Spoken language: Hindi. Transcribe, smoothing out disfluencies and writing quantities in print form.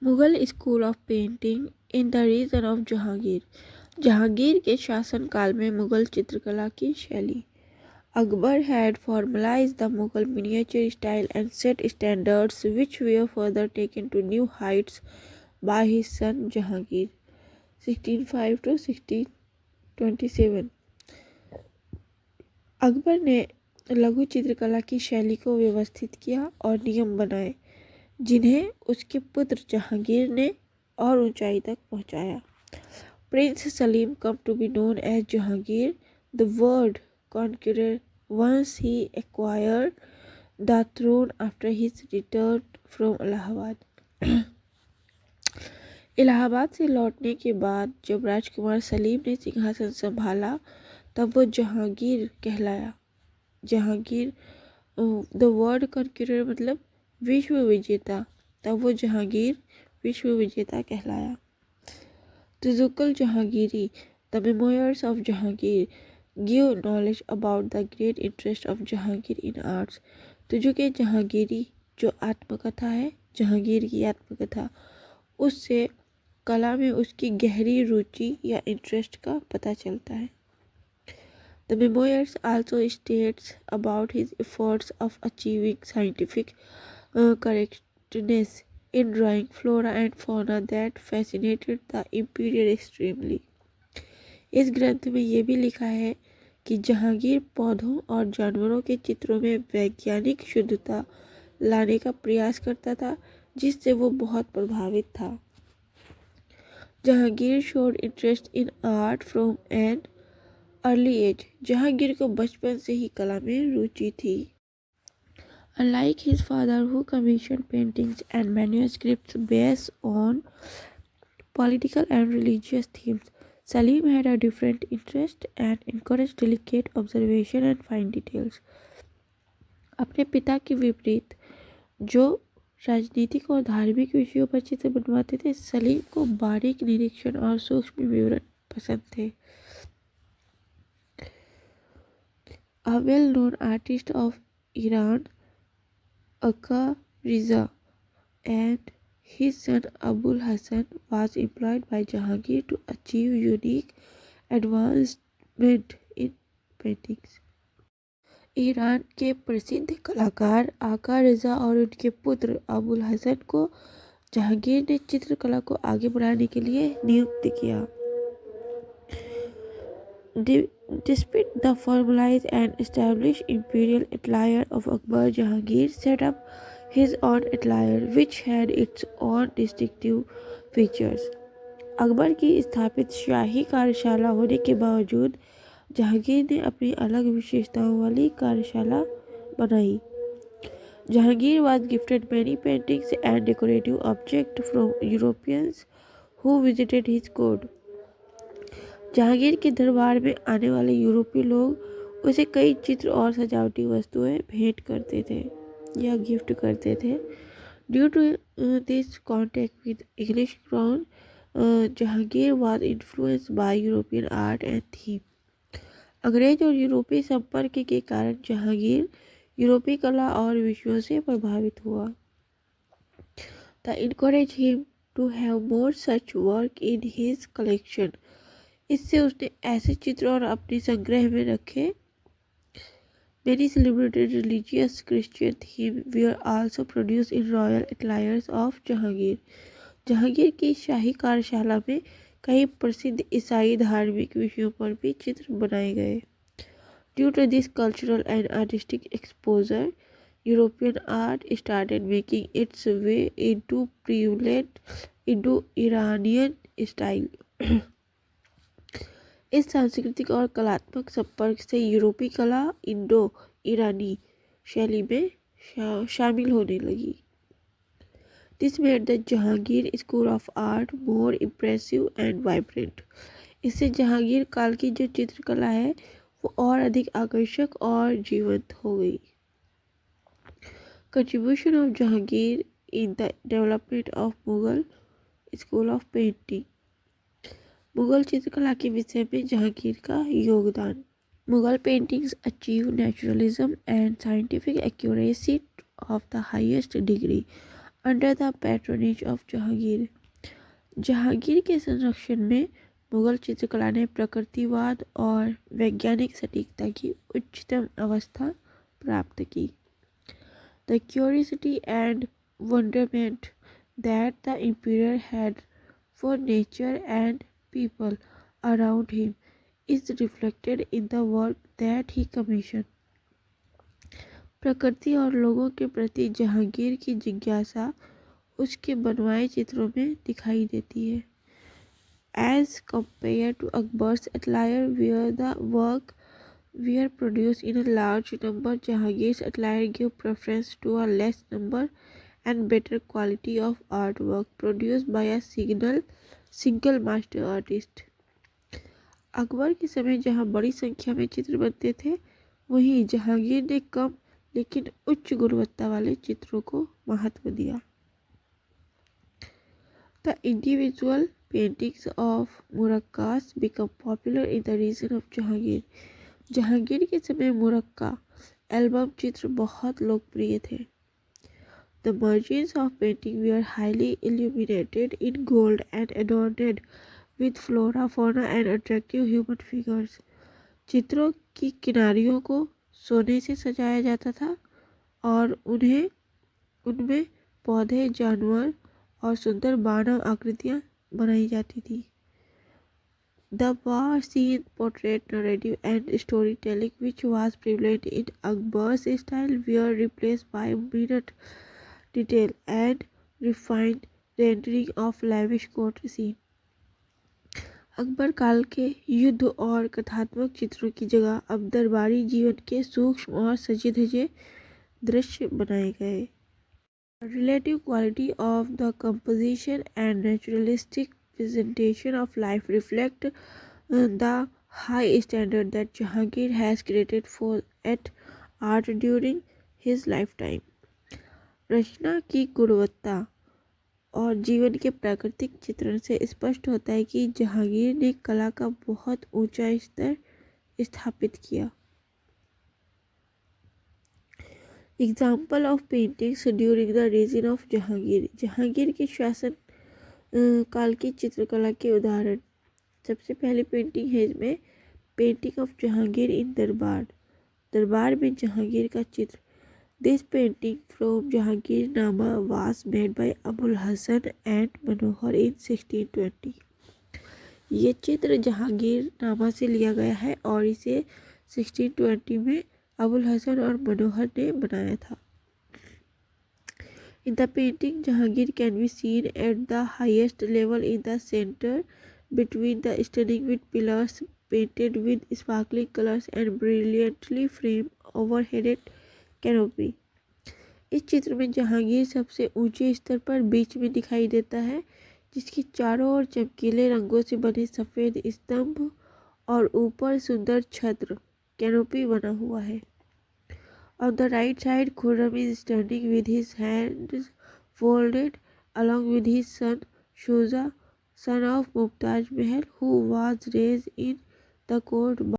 Mughal school of painting in the reign of Jahangir. Jahangir के शासनकाल में मुगल चित्रकला की शैली। Akbar had formalized the Mughal miniature style and set standards which were further taken to new heights by his son Jahangir 1605 to 1627। Akbar ने लघु चित्रकला की शैली को व्यवस्थित किया और नियम बनाए जिन्हें उसके पुत्र जहांगीर ने और ऊंचाई तक पहुंचाया। Prince Salim come to be known as Jahangir the world conqueror once he acquired the throne after his return from Allahabad. Allahabad से लौटने के बाद जब राजकुमार सलीम ने सिंहासन संभाला तब वो जहांगीर कहलाया। जहांगीर द वर्ल्ड कॉन्क्यूरर मतलब विश्व विजेता, तब वो जहांगीर विश्व विजेता कहलाया। Tuzuk-i Jahangiri the memoirs of Jahangir give knowledge about the great interest of Jahangir in arts. Tuzuk-e Jahangiri जो आत्मकथा है, जहांगीर की आत्मकथा, उससे कला में उसकी गहरी रुचि या इंटरेस्ट का पता चलता है। The memoirs also states about his efforts of achieving scientific correctness in drawing flora and fauna that fascinated the imperial extremely। इस ग्रंथ में ये भी लिखा है कि जहांगीर पौधों और जानवरों के चित्रों में वैज्ञानिक शुद्धता लाने का प्रयास करता था जिससे वो बहुत प्रभावित था। Jahangir showed interest in art from an early age. Jahangir को बचपन से ही कला में रुचि थी। Unlike his father, who commissioned paintings and manuscripts based on political and religious themes, Salim had a different interest and encouraged delicate observation and fine details। अपने पिता के विपरीत, जो राजनीतिक और धार्मिक विषयों पर चित्र बनवाते थे, सलीम को बारीक निरीक्षण और सूक्ष्म विवरण पसंद थे। A well-known artist of Iran, Aka Riza, and his son Abul Hassan was employed by Jahangir to achieve unique advancement in paintings। Iran के प्रसिद्ध कलाकार आका रिजा और उनके पुत्र अबुल हसन को जहांगीर ने चित्रकला को आगे बढ़ाने के लिए नियुक्त किया। Despite the formalized and established imperial attire of Akbar, Jahangir set up his own attire which had its own distinctive features। Akbar की स्थापित शाही कार्यशाला होने के बावजूद जहांगीर ने अपनी अलग विशेषताओं वाली कार्यशाला बनाई। Jahangir was gifted many paintings and decorative objects from Europeans who visited his court। Jahangir के दरबार में आने वाले यूरोपीय लोग उसे कई चित्र और सजावटी वस्तुएं भेंट करते थे या गिफ्ट करते थे। Due to this contact with English crown, Jahangir was influenced by European art and theme. अंग्रेज और यूरोपीय संपर्क के कारण जहांगीर यूरोपीय कला और विषयों से प्रभावित हुआ। The encourage him to have more such work in his collection. इससे उसने ऐसे चित्र और अपने संग्रह में रखे। Many celebrated religious Christian themes were also produced in royal attires of Jahangir। Jahangir की शाही कार्यशाला में कई प्रसिद्ध ईसाई धार्मिक विषयों पर भी चित्र बनाए गए। Due to this cultural and artistic exposure, European art started making its way into prevalent Indo-Iranian style। इस सांस्कृतिक और कलात्मक संपर्क से यूरोपीय कला इंडो ईरानी शैली में शामिल होने लगी। This made the Jahangir school of art more impressive and vibrant. इससे जहांगीर काल की जो चित्रकला है वो और अधिक आकर्षक और जीवंत हो गई। Contribution of Jahangir in the development of Mughal school of painting. Mughal चित्रकला के विषय में जहांगीर का योगदान। Mughal paintings achieve naturalism and scientific accuracy of the highest degree. Under the patronage of Jahangir. Jahangir के संरक्षण में मुगल चित्रकला ने प्रकृतिवाद और वैज्ञानिक सटीकता की उच्चतम अवस्था प्राप्त की। The curiosity and wonderment that the emperor had for nature and people around him is reflected in the work that he commissioned. प्रकृति और लोगों के प्रति जहांगीर की जिज्ञासा उसके बनवाए चित्रों में दिखाई देती है। As compared to Akbar's atelier where the work were produced in a large number, Jahangir's atelier gave preference to a less number and better quality of artwork produced by a single master artist. Akbar के समय जहाँ बड़ी संख्या में चित्र बनते थे, वहीं जहांगीर ने कम लेकिन उच्च गुणवत्ता वाले चित्रों को महत्व दिया। The individual paintings of Murakkas become popular in the region of Jahangir. Jahangir के समय मुरक्का एल्बम चित्र बहुत लोकप्रिय थे। The margins of painting were highly illuminated in gold and adorned with flora, fauna and attractive human figures. चित्रों की किनारियों को सोने से सजाया जाता था और उनमें पौधे, जानवर और सुंदर मानव आकृतियाँ बनाई जाती थी। The war scene portrait narrative and storytelling, which was prevalent in Akbar's style, were replaced by minute detail and refined rendering of lavish court scene. Akbar काल के युद्ध और कथात्मक चित्रों की जगह अब दरबारी जीवन के सूक्ष्म और सजे धजे दृश्य बनाए गए। Relative quality of the composition and naturalistic presentation of life reflect the high standard that Jahangir has created for art during his lifetime. रचना की गुणवत्ता और जीवन के प्राकृतिक चित्रण से स्पष्ट होता है कि जहांगीर ने कला का बहुत ऊंचा स्तर स्थापित किया। Example of paintings during the reign of Jahangir. Jahangir के शासन काल की चित्रकला के उदाहरण। सबसे पहली पेंटिंग है इसमें पेंटिंग ऑफ जहांगीर इन दरबार। दरबार में जहांगीर का चित्र। This painting from Jahangirnama was made by Abul Hasan and Manohar in 1620. ये चित्र जहांगीरनामा से लिया गया है और इसे 1620 में अबुल हसन और मनोहर ने बनाया था। In the painting, Jahangir can be seen at the highest level in the center between the stunning with pillars painted with sparkling colors and brilliantly framed overhead canopy. इस चित्र में जहांगीर सबसे ऊंचे स्तर पर बीच में दिखाई देता है, जिसकी चारों ओर चमकीले रंगों से बने सफ़ेद स्तंभ और ऊपर सुंदर छत्र कैनोपी बना हुआ है। On the right side, Khurram is standing with his hands folded along with his son Shuja, son of Mumtaz Mahal, who was raised in the court